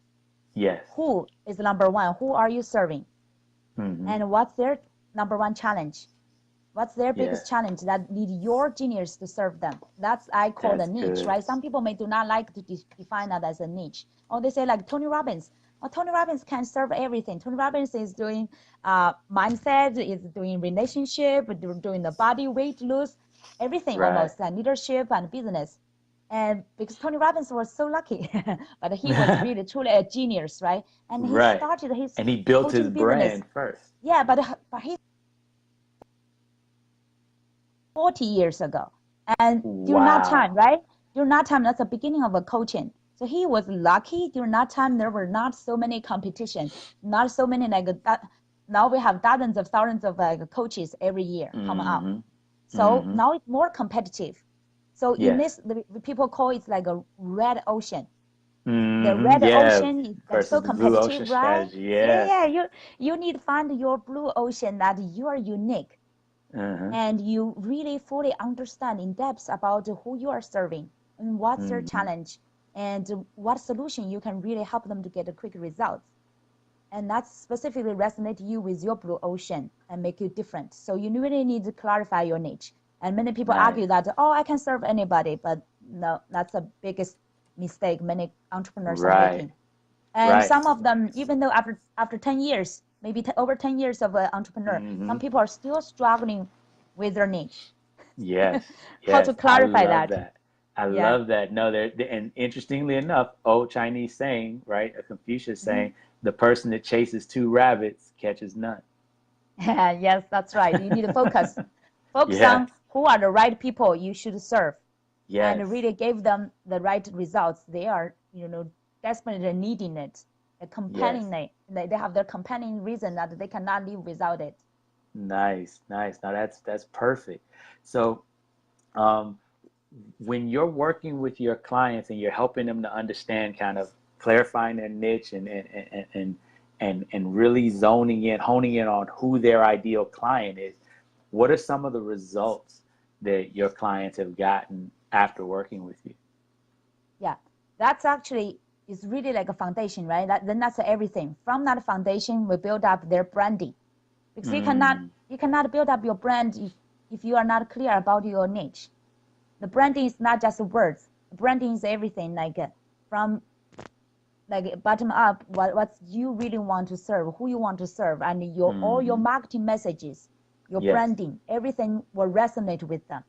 Who is number one? Who are you serving? And what's their number one challenge? What's their biggest challenge that need your genius to serve them? That's I call the niche, right? Some people may do not like to define that as a niche. Or they say like Tony Robbins. Well, Tony Robbins can serve everything. Tony Robbins is doing mindset, is doing relationship, doing the body weight loss, everything almost, and leadership and business. And because Tony Robbins was so lucky, but he was really truly a genius, right? And he started his and he built his brand first. Yeah, but he 40 years ago. And during that time, right? During that time, that's the beginning of a coaching. So he was lucky. During that time, there were not so many competition, not so many like that. now we have dozens of thousands of coaches every year coming up. Mm-hmm. So Mm-hmm. now it's more competitive. So in Yes. this, the people call it like a red ocean. The Mm-hmm. red Yeah. ocean is like so Versus the blue competitive, ocean right? strategy. Yeah, Yes. yeah. You need to find your blue ocean that you are unique Uh-huh. and you really fully understand in depth about who you are serving and what's their Mm-hmm. challenge and what solution you can really help them to get a quick results. And that specifically resonate you with your blue ocean and make you different. So you really need to clarify your niche. And many people Nice. argue that, oh, I can serve anybody, but no, that's the biggest mistake many entrepreneurs are Right. making. And Right. some of them, even though after 10 years, maybe over 10 years of an entrepreneur, Mm-hmm. some people are still struggling with their niche. Yes. How to Yes. I clarify love that? that. I Yeah. love that. No, and interestingly enough, old Chinese saying, right? A Confucius Mm-hmm. saying, the person that chases two rabbits catches none. Yes, that's right. You need to focus. Focus Yes. on who are the right people you should serve Yes. and really give them the right results. They are, desperately needing it, a Yes. compelling it. They have their compelling reason that they cannot live without it. Nice. Nice. Now that's perfect. So, um, when you're working with your clients and you're helping them to understand kind of clarifying their niche and really zoning in, honing in on who their ideal client is, what are some of the results that your clients have gotten after working with you? Yeah, that's actually is really like a foundation, right? Then that's everything. From that foundation, we build up their branding because Mm, you cannot build up your brand if you are not clear about your niche. The branding is not just words. Branding is everything, like from like bottom up, what you really want to serve, who you want to serve, and all your mm-hmm. marketing messages, your Yes. branding, everything will resonate with them,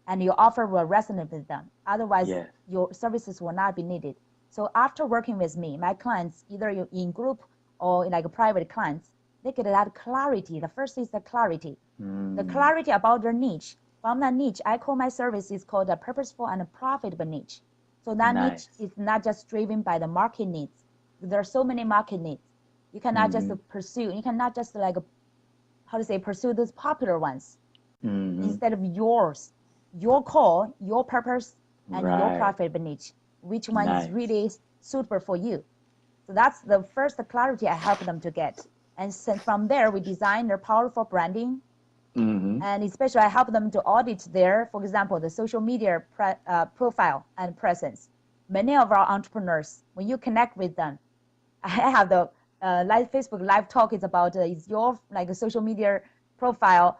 and your offer will resonate with them. Otherwise, Yes. your services will not be needed. So after working with me, my clients, either in group or like private clients, they get that clarity. The first is the Mm, clarity about their niche. From that niche, I call my service is called a purposeful and a profitable niche. So that niche nice. is not just driven by the market needs. There are so many market needs. You cannot just Mm-hmm. pursue. You cannot just like how to say pursue those popular ones Mm-hmm. instead of yours, your call, your purpose, and your Right. profitable niche. Which one is Nice. really suitable for you? So that's the first clarity I help them to get. And from there, we design their powerful branding. Mm-hmm. And especially I help them to audit their, for example, the social media profile and presence. Many of our entrepreneurs, when you connect with them, I have the live Facebook live talk is about is your like a social media profile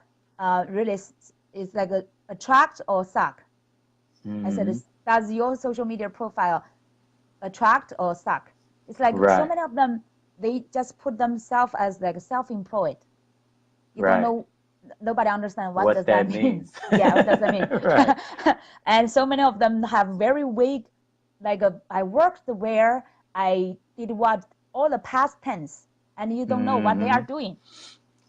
really is like a attract or suck. I said, Mm-hmm. does your social media profile attract or suck? It's like so Right. many of them, they just put themselves as like self-employed. You don't Right. know, nobody understand what What does that that mean. means. Yeah, what does that mean? Right. And so many of them have very weak, like I worked where I did what all the past tense, and you don't know what they Mm-hmm. are doing,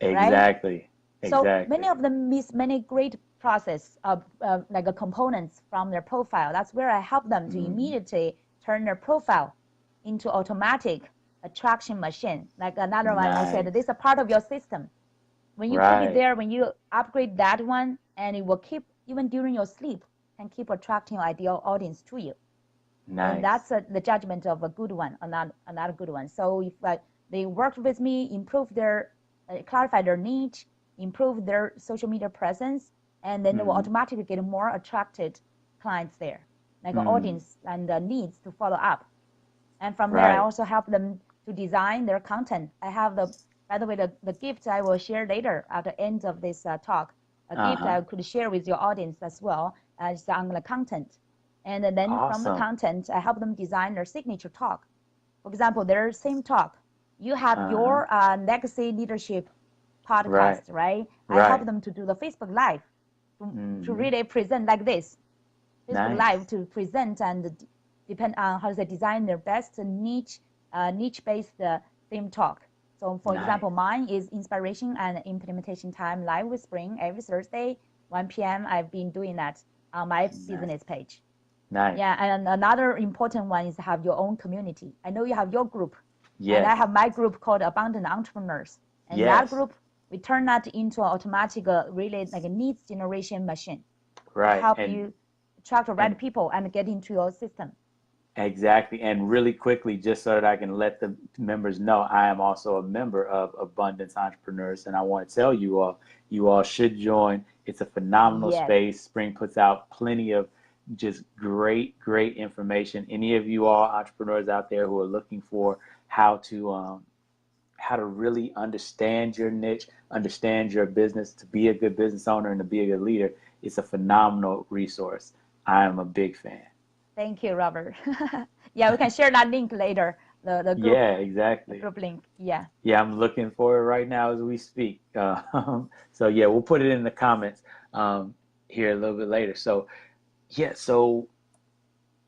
right? Exactly. So many Exactly. of them miss many great process of like components from their profile. That's where I help them to Mm-hmm. immediately turn their profile into automatic attraction machine. Like another one, I said, Nice. this is a part of your system. When you put it Right. there, when you upgrade that one, and it will keep, even during your sleep, can keep attracting your ideal audience to you. And Nice. that's the judgment of a good one, another good one. So if they worked with me, improve their, clarify their niche, improve their social media presence, and then they will Mm-hmm. automatically get more attracted clients there, like an Mm. audience and needs to follow up. And from there, I Right. also help them to design their content. I have by the way, the gift I will share later at the end of this talk, a gift Uh-huh. I could share with your audience as well as on the content. And then from the Awesome. content, I help them design their signature talk. For example, their same talk. You have Uh-huh. your legacy leadership Right. podcast, right? I help Right. them to do the Facebook Live to Mm-hmm. really present like this. Facebook Live Nice. to present and depend on how to say design their best niche based theme talk. So for Nice. example, mine is inspiration and implementation time live with Spring every Thursday 1 p.m. I've been doing that on my Nice. business page. Nice. Yeah, and another important one is have your own community. I know you have your group, and I Yes. have my group called Abundant Entrepreneurs. And that Yes. group, we turn that into an automatic, really like a needs generation machine to Right. help you attract the right And people and get into your system. exactly. And really quickly, just so that I can let the members know, I am also a member of Abundance Entrepreneurs, and I want to tell you all should join. It's a phenomenal Yes. space. Spring puts out plenty of just great information. Any of you all entrepreneurs out there who are looking for how to how to really understand your niche, understand your business, to be a good business owner and to be a good leader, it's a phenomenal resource. I am a big fan. Thank you, Robert. Yeah, we can share that link later. The group, Yeah, the exactly. group link. Yeah. Yeah, I'm looking for it right now as we speak. So yeah, we'll put it in the comments here a little bit later. So yeah, so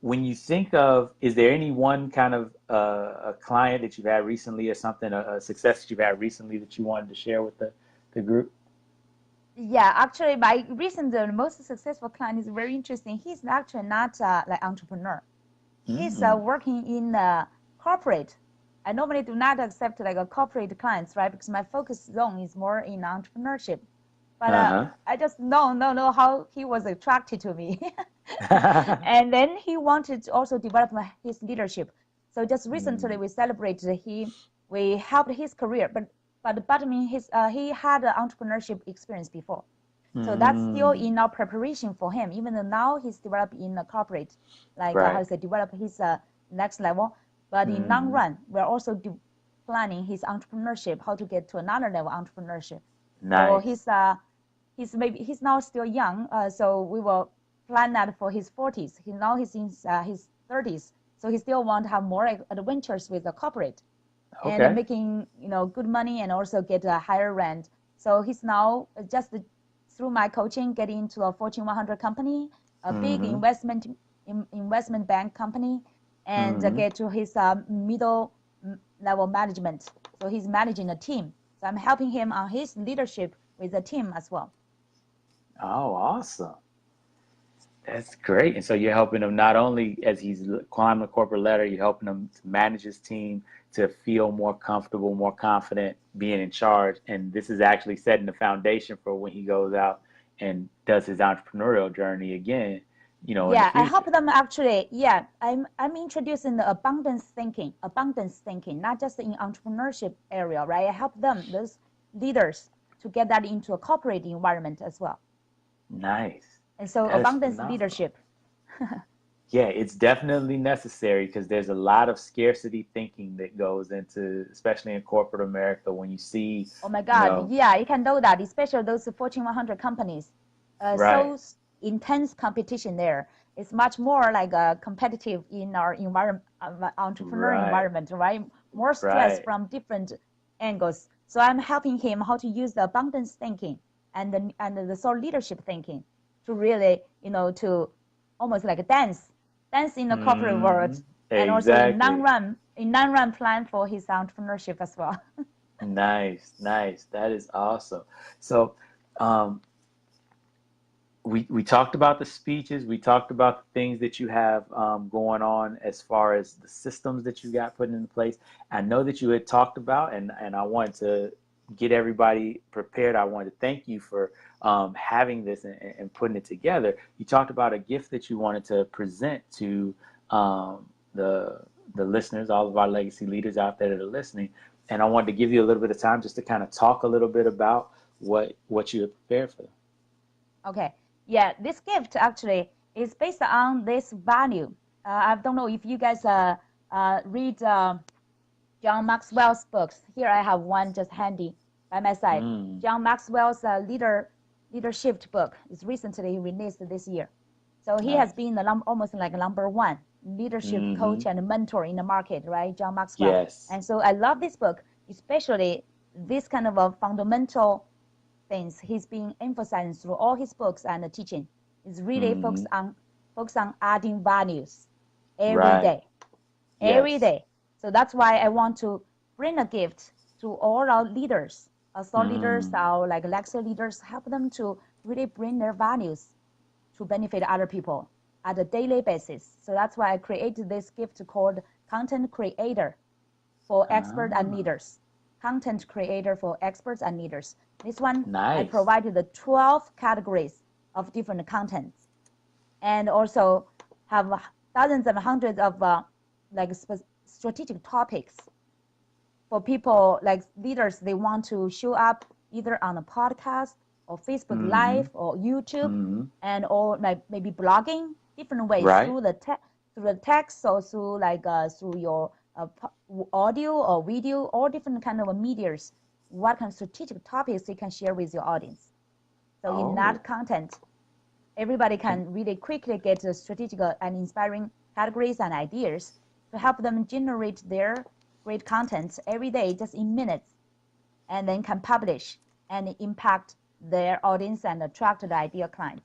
when you think of, is there any one kind of a client that you've had recently or something, a success that you've had recently that you wanted to share with the group? Yeah, actually, my recent most successful client is very interesting. He's actually not like entrepreneur. He's Mm. working in corporate. I normally do not accept like a corporate clients, right? Because my focus zone is more in entrepreneurship. But Uh-huh. I just know how he was attracted to me. And then he wanted to also develop his leadership. So just recently Mm. we celebrated we helped his career, but bottom line, he had an entrepreneurship experience before. So that's still Mm. in our preparation for him, even though now he's developed in a corporate, like how Right. to say, develop his next level. But in long Mm. run, we're also planning his entrepreneurship, how to get to another level entrepreneurship. So Nice. he's now still young, so we will plan that for his 40s. He's in his 30s, so he still want to have more adventures with the corporate and Okay. making good money and also get a higher rent. So he's now just through my coaching get into a Fortune 100 company, a big Mm-hmm. investment bank company, and Mm-hmm. get to his middle level management. So he's managing a team. So I'm helping him on his leadership with the team as well. Oh, awesome. That's great. And so you're helping him not only as he's climbing the corporate ladder, you're helping him to manage his team, to feel more comfortable, more confident being in charge. And this is actually setting the foundation for when he goes out and does his entrepreneurial journey again, in the Yeah, I help future. them actually. Yeah, I'm introducing the abundance thinking, not just in entrepreneurship area, right? I help them, those leaders, to get that into a corporate environment as well. Nice. And so That is abundance phenomenal. leadership. Yeah, it's definitely necessary because there's a lot of scarcity thinking that goes into, especially in corporate America, when you see, Oh my you God, know, yeah, you can know that, especially those Fortune 100 companies. right, So intense competition there. It's much more like competitive in our environment, entrepreneur right, environment, right? More stress right. from different angles. So I'm helping him how to use the abundance thinking and the sort of leadership thinking to really, to almost like a dance in the corporate Hmm. world, and also Exactly. in non-run plan for his entrepreneurship as well. Nice, nice. That is awesome. So, um, we talked about the speeches. We talked about the things that you have going on as far as the systems that you got put in place. I know that you had talked about, and I wanted to get everybody prepared. I wanted to thank you for having this and putting it together. You talked about a gift that you wanted to present to the listeners, all of our legacy leaders out there that are listening. And I wanted to give you a little bit of time just to kind of talk a little bit about what you had prepared for them. Okay. Yeah, this gift actually is based on this value. I don't know if you guys read John Maxwell's books. Here I have one just handy by my side. Mm, John Maxwell's leadership book is recently released this year. So he has nice. been almost like number one leadership Mm-hmm. coach and mentor in the market, right? John Maxwell. Yes. And so I love this book, especially this kind of a fundamental things he's been emphasizing through all his books and the teaching is really Mm-hmm. focus on adding values every Right. day, every Yes. day. So that's why I want to bring a gift to all our leaders, our thought leaders, Mm. our like lecture leaders, help them to really bring their values to benefit other people at a daily basis. So that's why I created this gift called Content Creator for expert and Ah, leaders. content creator for experts and leaders. This one, I Nice. provided the 12 categories of different contents, and also have dozens and hundreds of like strategic topics for people like leaders. They want to show up either on a podcast or Facebook Live or YouTube, and or like maybe blogging, different ways Right. through the text or through like through your audio or video, all different kind of medias. What kind of strategic topics you can share with your audience? So in that content, everybody can really quickly get the strategic and inspiring categories and ideas to help them generate their great content every day, just in minutes, and then can publish and impact their audience and attract the ideal clients.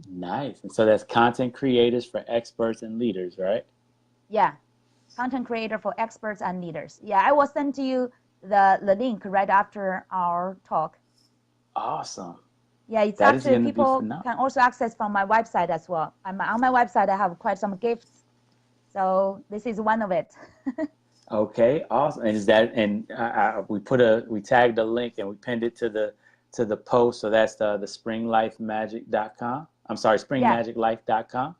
Nice. And so that's content creators for experts and leaders, right? Yeah, content creator for experts and leaders. Yeah, I will send to you the link right after our talk. Awesome. Yeah, it's That actually people can also access from my website as well. On my website, I have quite some gifts. So this is one of it. Okay, awesome. And is that, and we tagged a link and we pinned it to the post. So that's the springlifemagic.com. I'm sorry, springmagiclife.com.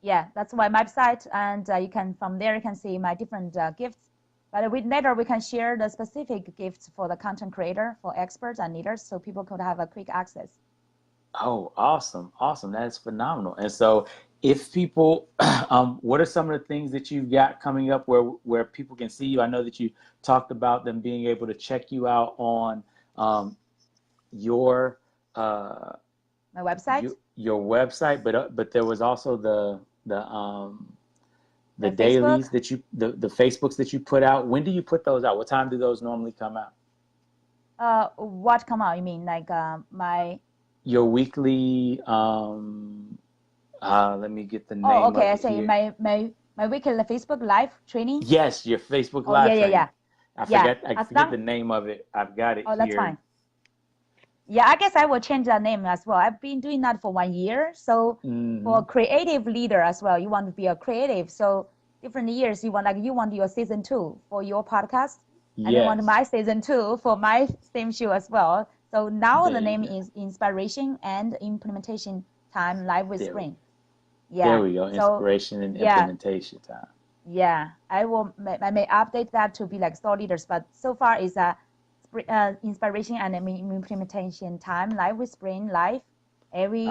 Yeah, that's my website, and you can from there you can see my different gifts. But later we can share the specific gifts for the content creator, for experts and leaders, so people could have a quick access. Oh, awesome. Awesome. That is phenomenal. And so if people, what are some of the things that you've got coming up where people can see you? I know that you talked about them being able to check you out on your my website, your website, but there was also the dailies Facebook? that the Facebooks that you put out. When do you put those out? What time do those normally come out? What come out? You mean like my your weekly let me get the name oh, okay. I of it say here. my weekly Facebook Live training. Yes, your Facebook Oh, Live yeah, training. yeah. I forget the name of it. I've got it Oh, that's here. fine. Yeah, I guess I will change that name as well. I've been doing that for 1 year. So for a creative leader as well, you want to be a creative. So different years, you want your season 2 for your podcast, and you want my season 2 for my same show as well. So now the name is Inspiration and Implementation Time Live with Spring. Yeah. There we go. Inspiration and Implementation Time. Yeah, I may update that to be like thought leaders, but so far it's Inspiration and Implementation Time Live with Spring live every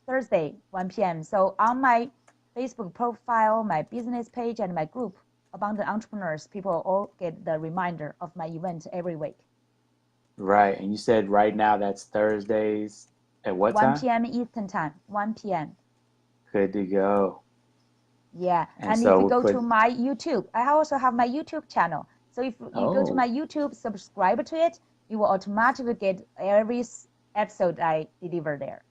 Thursday 1 p.m. So on my Facebook profile, my business page, and my group Abundant Entrepreneurs, people all get the reminder of my event every week. Right, and you said right now that's Thursdays at what time? 1 p.m. Eastern time. 1 p.m. Good to go. Yeah, and so if you go to my YouTube, I also have my YouTube channel. So if you go to my YouTube, subscribe to it, you will automatically get every episode I deliver there.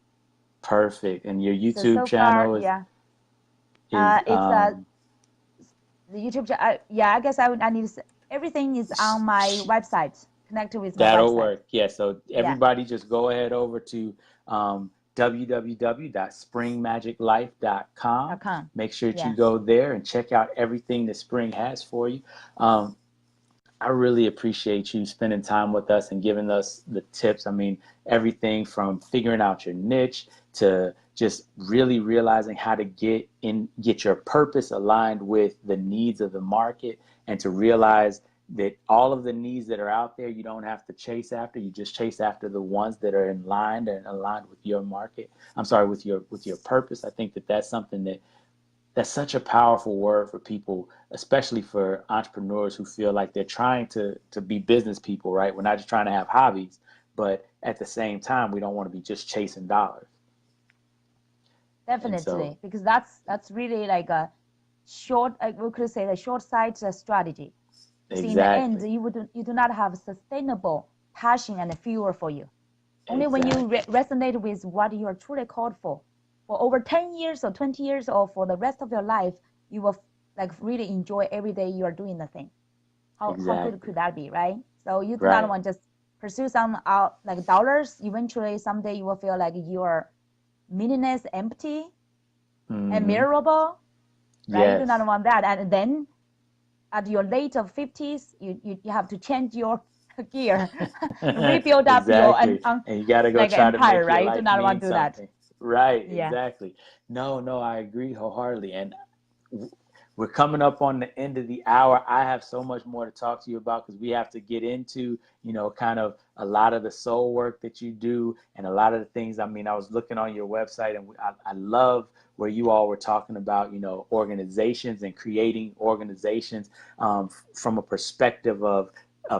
Perfect. And your YouTube channel is the YouTube channel. Yeah, I guess I need to, everything is on my website, connected with my website. That'll work. Yeah. So everybody just go ahead over to www.springmagiclife.com. Make sure that you go there and check out everything that Spring has for you. I really appreciate you spending time with us and giving us the tips. I mean, everything from figuring out your niche to just really realizing how to get your purpose aligned with the needs of the market, and to realize that all of the needs that are out there, you don't have to chase after. You just chase after the ones that are in line and aligned with your market. I'm sorry, with your purpose. I think that's something that's such a powerful word for people, especially for entrepreneurs who feel like they're trying to be business people, right? We're not just trying to have hobbies, but at the same time, we don't want to be just chasing dollars. Definitely, because that's really like a short, we could say the short sight strategy. Exactly. See, in the end, you do not have sustainable passion and fuel for you. Only when you resonate with what you are truly called for over 10 years or 20 years or for the rest of your life, you will like really enjoy every day you are doing the thing. How good could that be, right? So you do not want to just pursue some like dollars. Eventually, someday you will feel like you are meaningless, empty, and miserable. Right? You do not want that, and then at your later 50s, you have to change your gear, rebuild up your Exactly. And you got to go like try to empire, make your right? Do life not mean want to do that. something. Right, Yeah. exactly. No, no, I agree wholeheartedly. And we're coming up on the end of the hour. I have so much more to talk to you about because we have to get into, kind of a lot of the soul work that you do and a lot of the things. I mean, I was looking on your website and I love where you all were talking about, organizations and creating organizations from a perspective of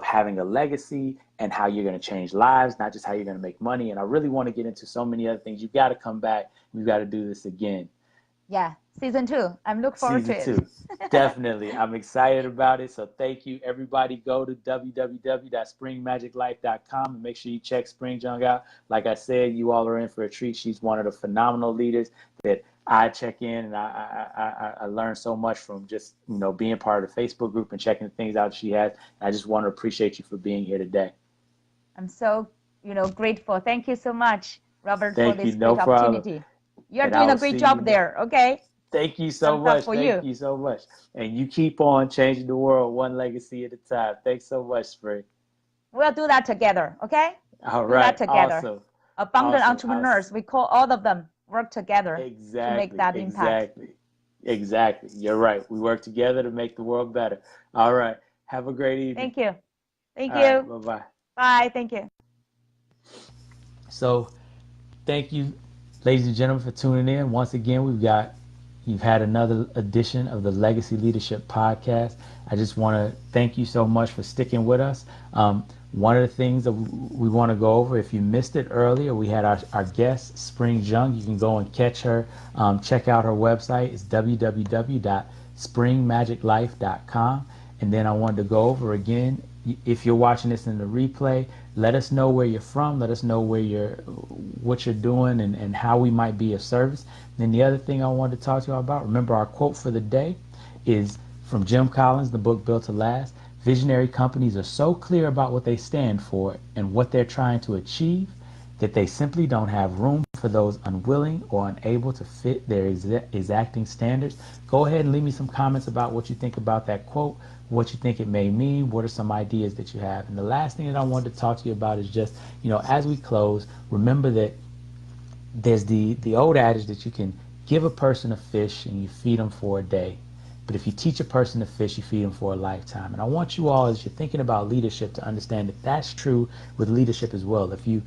having a legacy and how you're going to change lives, not just how you're going to make money. And I really want to get into so many other things. You've got to come back. We've got to do this again. Yeah, season 2. I'm looking forward to Season it. 2. Definitely. I'm excited about it. So thank you. Everybody go to www.springmagiclife.com and make sure you check Spring Zheng out. Like I said, you all are in for a treat. She's one of the phenomenal leaders that I check in, and I learn so much from just, being part of the Facebook group and checking the things out she has. I just want to appreciate you for being here today. I'm so, grateful. Thank you so much, Robert, for Thank you. this No great problem. opportunity. You're And I doing a will great see you. job there. Okay. Thank you so Thumbs up much. for Thank you. you so much. And you keep on changing the world one legacy at a time. Thanks so much, Spring. We'll do that together. Okay. All Do that right. together. Awesome. Abundant Awesome. entrepreneurs. We call all of them work together to make Exactly. that impact. Exactly. You're right. We work together to make the world better. All right. Have a great evening. Thank you. Thank All you. right. Bye-bye. Bye. Thank you. So thank you, ladies and gentlemen, for tuning in. Once again, you've had another edition of the Legacy Leadership Podcast. I just want to thank you so much for sticking with us. One of the things that we want to go over, if you missed it earlier, we had our guest, Spring Zheng. You can go and catch her. Check out her website. It's www.springmagiclife.com. And then I wanted to go over again, if you're watching this in the replay, let us know where you're from. Let us know what you're doing and how we might be of service. And then the other thing I wanted to talk to you about, remember our quote for the day is from Jim Collins, the book Built to Last. Visionary companies are so clear about what they stand for and what they're trying to achieve that they simply don't have room for those unwilling or unable to fit their exacting standards. Go ahead and leave me some comments about what you think about that quote, what you think it may mean, what are some ideas that you have. And the last thing that I wanted to talk to you about is just, as we close, remember that there's the old adage that you can give a person a fish and you feed them for a day. But if you teach a person to fish, you feed them for a lifetime. And I want you all, as you're thinking about leadership, to understand that that's true with leadership as well. If you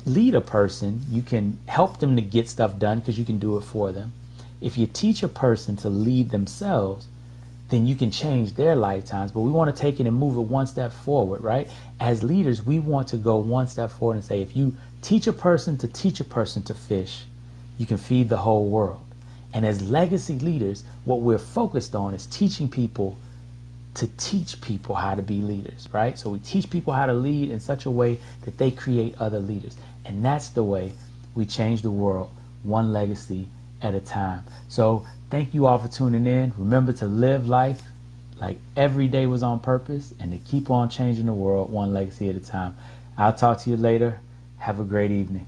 lead a person, you can help them to get stuff done because you can do it for them. If you teach a person to lead themselves, then you can change their lifetimes. But we want to take it and move it one step forward, right? As leaders, we want to go one step forward and say, if you teach a person to fish, you can feed the whole world. And as legacy leaders, what we're focused on is teaching people to teach people how to be leaders, right? So we teach people how to lead in such a way that they create other leaders. And that's the way we change the world, one legacy at a time. So thank you all for tuning in. Remember to live life like every day was on purpose and to keep on changing the world one legacy at a time. I'll talk to you later. Have a great evening.